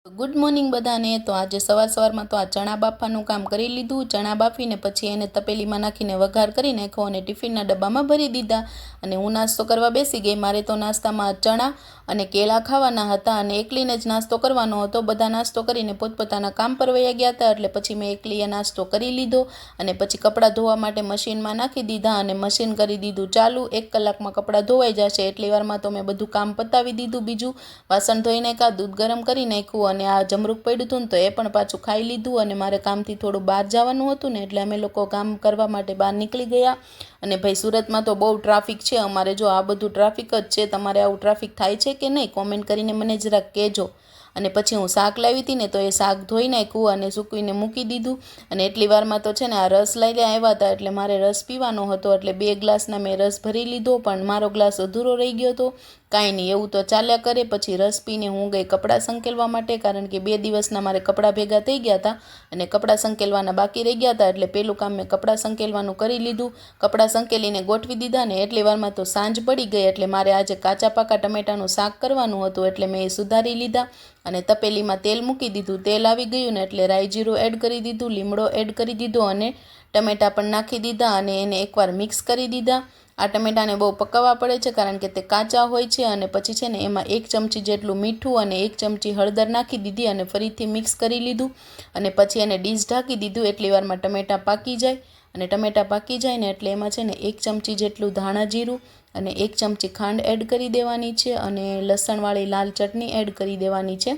Good morning बधाने। तो आज सवार सवार में तो आ चना बाफानुं काम करी लीधुं। चना बाफीने पछी एने तपेलीमां नाखीने वघार करी नाख्यो अने टिफिनना डब्बामां भरी दीधा। अने हूँ नास्तो करवा बेसी गई। मारे तो नास्तामां चना अने केला खावाना हता अने एकलीने ज नास्तो करवानो हतो। बधा नास्तो करीने पोतपोताना काम पर वया गया हता एटले पछी मैं एकलीए नास्तो करी लीधो अने पछी कपड़ा धोवा माटे मशीनमां नाखी दीधा अने मशीन करी दीधुं चालू। 1 कलाकमां कपड़ा धोवाई जशे एटली वारमां तो मैं बधुं काम पतावी दीधुं। बीजुं वासण धोई नाख्या, दूध गरम करी नाख्युं अने आ जमरूक पड्युं हतुं तो ए पण पाछुं खाई लीधुं। अने मारे कामथी थोडुं बहार जवानुं हतुं ने एटले अमे लोको काम करवा माटे बहार निकળી गया। अने भाई सूरतमां तो बहु ट्राफिक छे अमारे। जो आ बधुं ट्राफिक ज छे। तमारे आवुं ट्राफिक थाय छे के नहीं कॉमेंट करीने मने जराक कहेजो। अने पछी हूँ शाक लावी हती ने तो ए शाक धोई नाख्युं अने सूकवीने मूकी दीधुं। अने एटली वारमां तो छे ने आ रस लईने आव्या हता एटले मारे रस पीवानो हतो एटले 2 ग्लासना मैं रस भरी लीधो पण मारो ग्लास अधूरो रही गयो हतो। कांई नहीं, एवुं तो चाल्या करे। पछी रस पीने हूँ गई कपड़ा संकेलवा माटे कारण के 2 दिवसना मारे कपड़ा भेगा थई गया था अने कपड़ा संकेलवाना बाकी रही गया था एटले पेलुं काम मैं कपड़ा संकेलवानुं करी लीधुं। कपड़ा संकेलीने गोठवी दीधा ने एटली वारमां तो सांज पड़ी गई एटले मारे आज काचा पाका टमेटानुं शाक करवानुं हतुं एटले मैं ए सुधारी लीधा अने तपेलीमां तेल मूकी दीधुं। तेल आवी गयुं ने एटले राई जीरुं एड करी दीधुं, લીમડો एड करी दीधो अने टमेटा पण नाखी दीधा अने एने एकवार मिक्स करी दीधा। आ टमेटाने बहु पकाववा पड़े छे कारण के ते काचा होय छे। अने पछी छे ने एमां 1 चमची जेटलुं मीठुं अने 1 चमची हळदर नाखी दीधी अने फरीथी मिक्स करी लीधुं अने पछी एने डिश ढांकी दीधुं एटली वारमां टमेटा पाकी जाय। अने टमेटा पाकी जाय ने एटले एमां छे ने 1 चमची जेटलुं धाणा जीरुं अने 1 चमची खांड एड करी देवानी छे अने लसणवाળી लाल चटनी एड करी देवानी छे।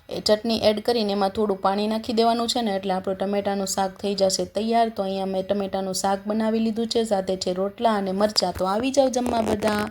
ए चटनी एड करीने एमां थोडुं पाणी नाखी देवानुं छे ने एटले आपणुं टमेटानुं शाक थई जशे तैयार। तो अहींया मैं टमेटानुं शाक बनावी लीधुं छे, साथे छे रोटला अने मरचां। तो आवी जाओ जमवा बधा।